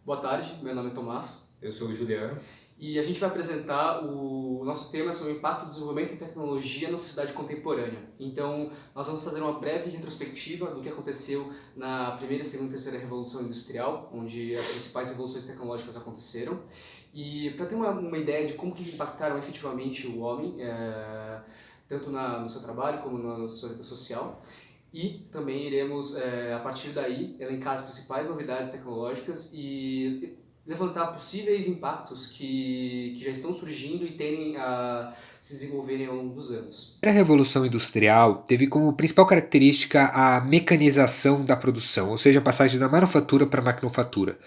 Boa tarde, meu nome é Tomás Eu sou o Juliano. e a gente vai apresentar o nosso tema sobre o impacto do desenvolvimento em tecnologia na sociedade contemporânea. Então, nós vamos fazer uma breve retrospectiva do que aconteceu na primeira, segunda e terceira revolução industrial, onde as principais revoluções tecnológicas aconteceram. E para ter uma ideia de como que impactaram efetivamente o homem, tanto no seu trabalho como na sua vida social. E também iremos, a partir daí, elencar as principais novidades tecnológicas e levantar possíveis impactos que já estão surgindo e tendem a se desenvolverem ao longo dos anos. A Revolução Industrial teve como principal característica a mecanização da produção, ou seja, a passagem da manufatura para a maquinofatura.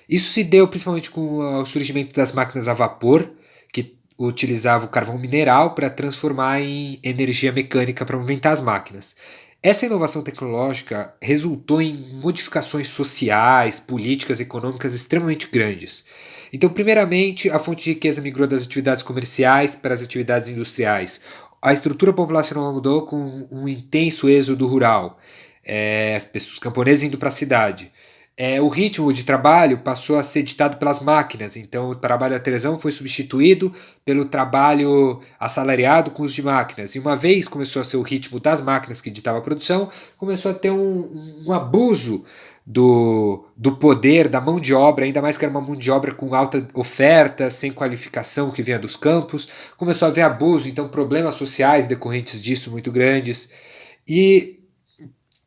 Isso se deu principalmente com o surgimento das máquinas a vapor, que utilizavam o carvão mineral para transformar em energia mecânica para movimentar as máquinas. Essa inovação tecnológica resultou em modificações sociais, políticas e econômicas extremamente grandes. Então, primeiramente, a fonte de riqueza migrou das atividades comerciais para as atividades industriais. A estrutura populacional mudou com um intenso êxodo rural, os camponeses indo para a cidade. O ritmo de trabalho passou a ser ditado pelas máquinas, então o trabalho artesão foi substituído pelo trabalho assalariado com uso de máquinas. E uma vez começou a ser o ritmo das máquinas que ditava a produção, começou a ter um abuso do poder, da mão de obra, ainda mais que era uma mão de obra com alta oferta, sem qualificação que vinha dos campos. Começou a haver abuso, então problemas sociais decorrentes disso muito grandes. E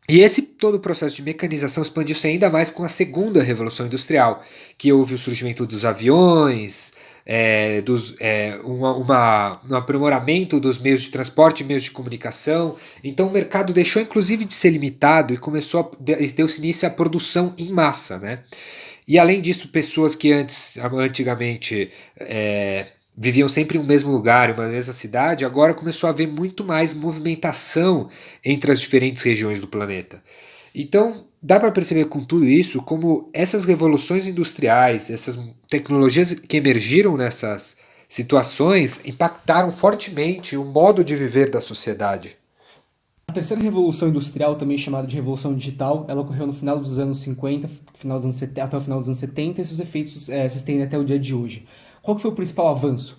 e esse todo o processo de mecanização expandiu-se ainda mais com a segunda revolução industrial, que houve o surgimento dos aviões, um aprimoramento dos meios de transporte e meios de comunicação. Então o mercado deixou inclusive de ser limitado e deu-se início à produção em massa, né? E além disso, pessoas que antigamente viviam sempre em um mesmo lugar, em uma mesma cidade, agora começou a haver muito mais movimentação entre as diferentes regiões do planeta. Então, dá para perceber com tudo isso como essas revoluções industriais, essas tecnologias que emergiram nessas situações impactaram fortemente o modo de viver da sociedade. A terceira revolução industrial, também chamada de revolução digital, ela ocorreu no final dos anos 50, final dos anos 70, até o final dos anos 70, e seus efeitos se estendem até o dia de hoje. Qual que foi o principal avanço?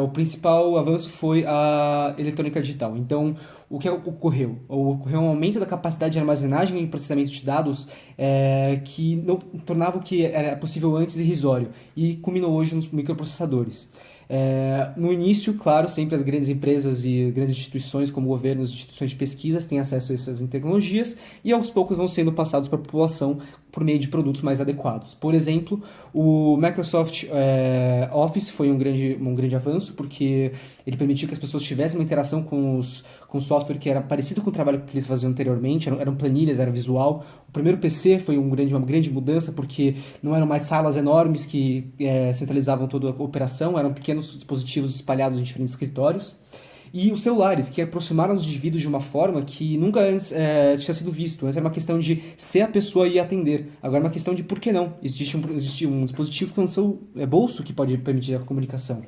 O principal avanço foi a eletrônica digital. Então, o que ocorreu? Ocorreu um aumento da capacidade de armazenagem e processamento de dados que não tornava o que era possível antes irrisório e culminou hoje nos microprocessadores. No início, claro, sempre as grandes empresas e grandes instituições, como governos e instituições de pesquisas, têm acesso a essas tecnologias e aos poucos vão sendo passados para a população por meio de produtos mais adequados. Por exemplo, o Microsoft Office foi um grande avanço, porque ele permitiu que as pessoas tivessem uma interação com software que era parecido com o trabalho que eles faziam anteriormente, eram planilhas, era visual. O primeiro PC foi uma grande mudança, porque não eram mais salas enormes que centralizavam toda a operação, eram pequenos dispositivos espalhados em diferentes escritórios. E os celulares, que aproximaram os indivíduos de uma forma que nunca antes tinha sido visto. Antes era uma questão de ser a pessoa e atender. Agora é uma questão de por que não. Existe um dispositivo que é no seu bolso que pode permitir a comunicação.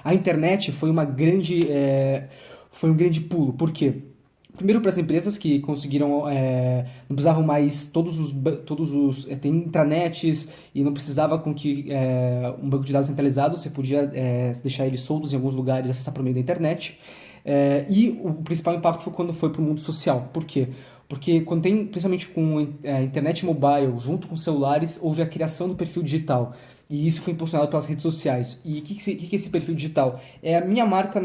A internet foi um grande pulo. Por quê? Primeiro, para as empresas que conseguiram, não precisavam mais tem intranets e não precisava com que um banco de dados centralizado, você podia deixar eles soltos em alguns lugares, acessar por meio da internet. E o principal impacto foi quando foi para o mundo social. Por quê? Porque quando tem, principalmente com a internet mobile, junto com celulares, houve a criação do perfil digital. E isso foi impulsionado pelas redes sociais. E o que é esse perfil digital? É a minha marca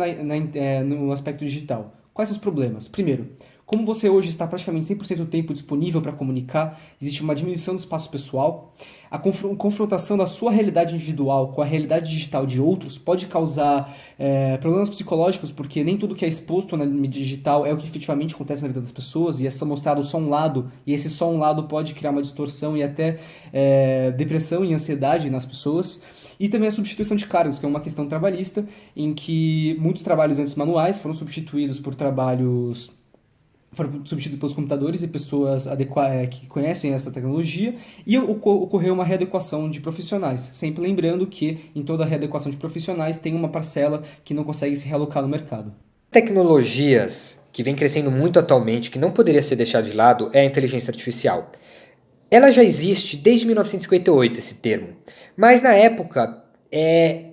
no aspecto digital. Quais os problemas? Primeiro, como você hoje está praticamente 100% do tempo disponível para comunicar, existe uma diminuição do espaço pessoal. A confrontação da sua realidade individual com a realidade digital de outros pode causar problemas psicológicos, porque nem tudo que é exposto na mídia digital é o que efetivamente acontece na vida das pessoas, e é mostrado só um lado, e esse só um lado pode criar uma distorção e até depressão e ansiedade nas pessoas. E também a substituição de cargos, que é uma questão trabalhista, em que muitos trabalhos antes manuais foram substituídos pelos computadores e pessoas que conhecem essa tecnologia, e ocorreu uma readequação de profissionais, sempre lembrando que em toda readequação de profissionais tem uma parcela que não consegue se realocar no mercado. Tecnologias que vem crescendo muito atualmente, que não poderia ser deixado de lado, é a inteligência artificial. Ela já existe desde 1958, esse termo, mas na época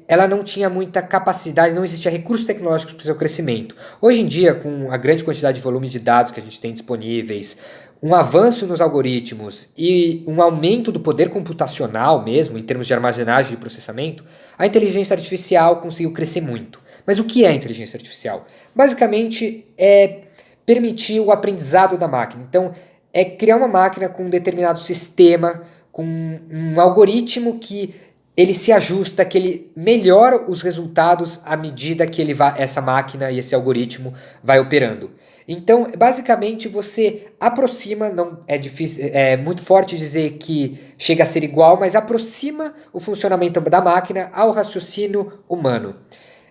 ela não tinha muita capacidade, não existia recursos tecnológicos para o seu crescimento. Hoje em dia, com a grande quantidade de volume de dados que a gente tem disponíveis, um avanço nos algoritmos e um aumento do poder computacional mesmo, em termos de armazenagem e processamento, a inteligência artificial conseguiu crescer muito. Mas o que é inteligência artificial? Basicamente é permitir o aprendizado da máquina. Então, é criar uma máquina com um determinado sistema, com um algoritmo que ele se ajusta, que ele melhora os resultados à medida que essa máquina e esse algoritmo vai operando. Então, basicamente, você aproxima, não é difícil, é muito forte dizer que chega a ser igual, mas aproxima o funcionamento da máquina ao raciocínio humano.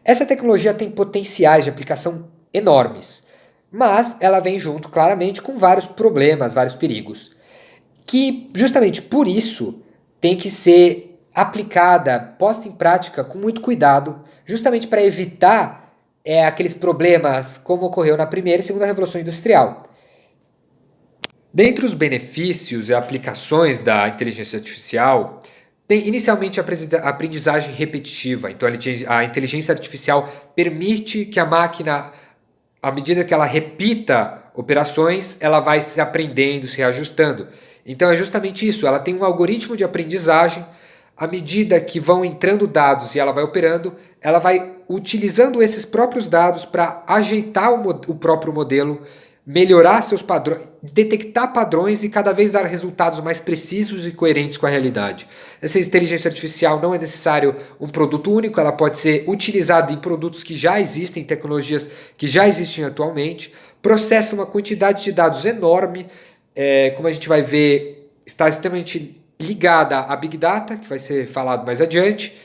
Essa tecnologia tem potenciais de aplicação enormes, mas ela vem junto, claramente, com vários problemas, vários perigos, que justamente por isso tem que ser aplicada, posta em prática com muito cuidado, justamente para evitar aqueles problemas como ocorreu na primeira e segunda revolução industrial. Dentre os benefícios e aplicações da inteligência artificial, tem inicialmente a aprendizagem repetitiva. Então, a inteligência artificial permite que a máquina, à medida que ela repita operações, ela vai se aprendendo, se reajustando. Então, é justamente isso. Ela tem um algoritmo de aprendizagem. À medida que vão entrando dados e ela vai operando, ela vai utilizando esses próprios dados para ajeitar o próprio modelo, melhorar seus padrões, detectar padrões e cada vez dar resultados mais precisos e coerentes com a realidade. Essa inteligência artificial não é necessário um produto único, ela pode ser utilizada em produtos que já existem, tecnologias que já existem atualmente, processa uma quantidade de dados enorme, como a gente vai ver, está extremamente ligada à Big Data, que vai ser falado mais adiante,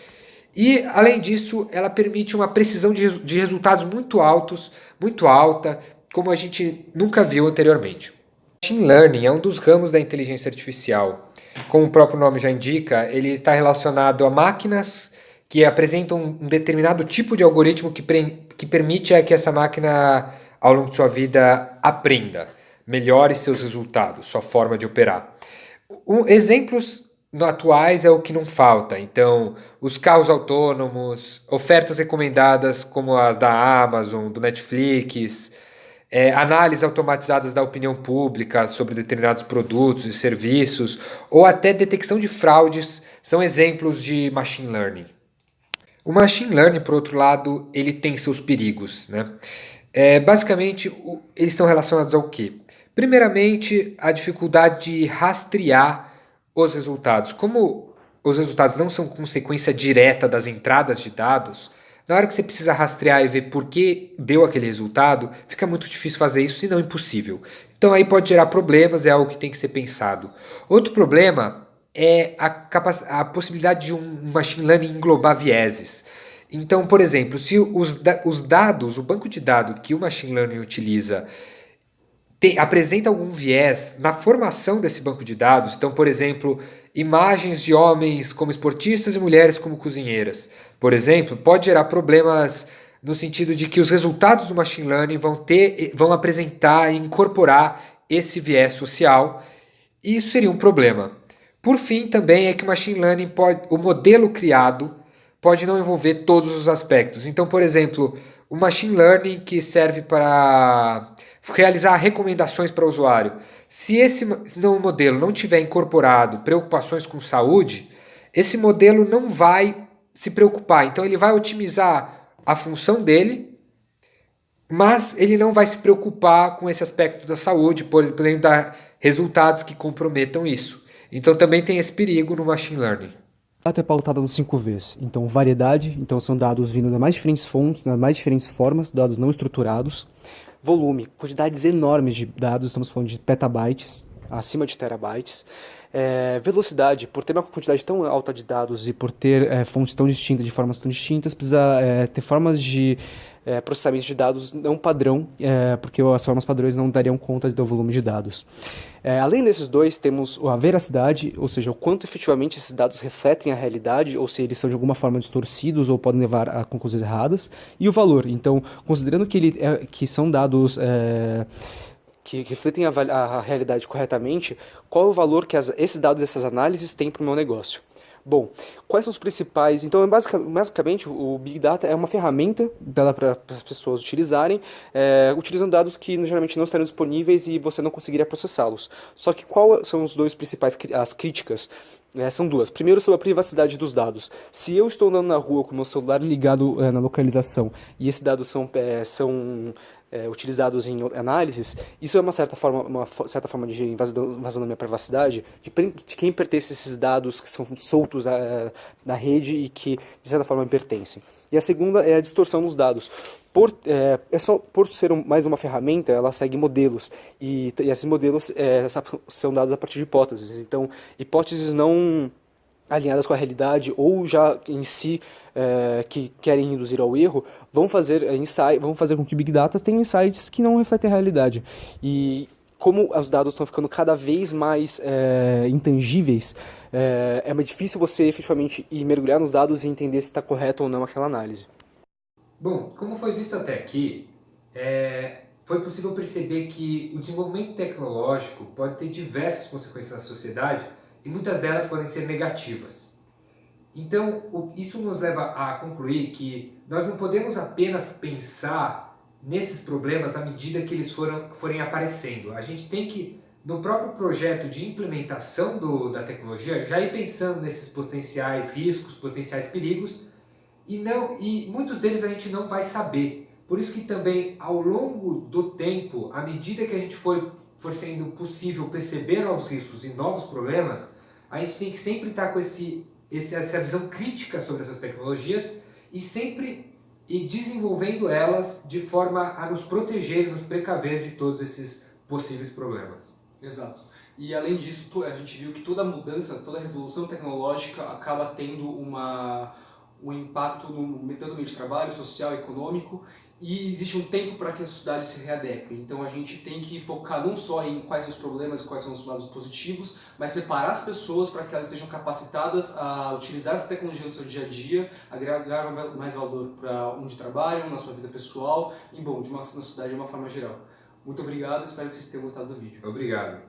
e além disso, ela permite uma precisão de resultados muito altos, muito alta, como a gente nunca viu anteriormente. Machine Learning é um dos ramos da inteligência artificial. Como o próprio nome já indica, ele está relacionado a máquinas que apresentam um determinado tipo de algoritmo que permite que essa máquina, ao longo de sua vida, aprenda, melhore seus resultados, sua forma de operar. Exemplos atuais é o que não falta. Então, os carros autônomos, ofertas recomendadas como as da Amazon, do Netflix, análises automatizadas da opinião pública sobre determinados produtos e serviços, ou até detecção de fraudes, são exemplos de machine learning. O machine learning, por outro lado, ele tem seus perigos, né? Basicamente, eles estão relacionados ao quê? Primeiramente, a dificuldade de rastrear os resultados. Como os resultados não são consequência direta das entradas de dados, na hora que você precisa rastrear e ver por que deu aquele resultado, fica muito difícil fazer isso, se não impossível. Então aí pode gerar problemas, é algo que tem que ser pensado. Outro problema é a possibilidade de um machine learning englobar vieses. Então, por exemplo, se os dados, o banco de dados que o machine learning utiliza apresenta algum viés na formação desse banco de dados, então, por exemplo, imagens de homens como esportistas e mulheres como cozinheiras, por exemplo, pode gerar problemas no sentido de que os resultados do machine learning vão apresentar e incorporar esse viés social, e isso seria um problema. Por fim, também é que o machine learning o modelo criado pode não envolver todos os aspectos. Então, por exemplo, o machine learning que serve para realizar recomendações para o usuário. Se esse modelo não tiver incorporado preocupações com saúde, esse modelo não vai se preocupar. Então ele vai otimizar a função dele, mas ele não vai se preocupar com esse aspecto da saúde, podendo dar resultados que comprometam isso. Então também tem esse perigo no machine learning. A data é pautada nos 5 Vs. Então, variedade, então são dados vindo das mais diferentes fontes, das mais diferentes formas, dados não estruturados. Volume, quantidades enormes de dados, estamos falando de petabytes, acima de terabytes. Velocidade, por ter uma quantidade tão alta de dados e por ter fontes tão distintas, de formas tão distintas, precisa ter formas de processamento de dados não padrão, porque as formas padrões não dariam conta do volume de dados. Além desses dois, temos a veracidade, ou seja, o quanto efetivamente esses dados refletem a realidade, ou se eles são de alguma forma distorcidos ou podem levar a conclusões erradas, e o valor. Então, considerando que são dados que refletem a realidade corretamente, qual é o valor que esses dados, essas análises têm para o meu negócio. Bom, quais são os principais? Então, basicamente, o Big Data é uma ferramenta para as pessoas utilizarem, utilizando dados que geralmente não estariam disponíveis e você não conseguiria processá-los. Só que quais são os dois principais, as críticas? São duas. Primeiro, sobre a privacidade dos dados. Se eu estou andando na rua com o meu celular ligado na localização e esses dados são utilizados em análises, isso é uma certa forma de invasão da minha privacidade, de quem pertence a esses dados que são soltos na rede e que, de certa forma, me pertencem. E a segunda é a distorção dos dados. Por ser mais uma ferramenta, ela segue modelos, e esses modelos são dados a partir de hipóteses. Então, hipóteses não alinhadas com a realidade ou já em si que querem induzir ao erro, vão fazer com que o Big Data tenha insights que não refletem a realidade. E como os dados estão ficando cada vez mais intangíveis, é mais difícil você efetivamente ir mergulhar nos dados e entender se está correto ou não aquela análise. Bom, como foi visto até aqui, foi possível perceber que o desenvolvimento tecnológico pode ter diversas consequências na sociedade e muitas delas podem ser negativas. Então, isso nos leva a concluir que nós não podemos apenas pensar nesses problemas à medida que eles forem aparecendo. A gente tem que, no próprio projeto de implementação da tecnologia, já ir pensando nesses potenciais riscos, potenciais perigos, e muitos deles a gente não vai saber. Por isso que também, ao longo do tempo, à medida que a gente for sendo possível perceber novos riscos e novos problemas, a gente tem que sempre estar com essa visão crítica sobre essas tecnologias e sempre ir desenvolvendo elas de forma a nos proteger e nos precaver de todos esses possíveis problemas. Exato. E além disso, a gente viu que toda mudança, toda revolução tecnológica acaba tendo um impacto tanto no meio de trabalho, social, econômico, e existe um tempo para que a sociedade se readeque. Então a gente tem que focar não só em quais são os problemas e quais são os lados positivos, mas preparar as pessoas para que elas estejam capacitadas a utilizar essa tecnologia no seu dia a dia, agregar mais valor para onde trabalham, na sua vida pessoal e, bom, na sociedade de uma forma geral. Muito obrigado, espero que vocês tenham gostado do vídeo. Obrigado.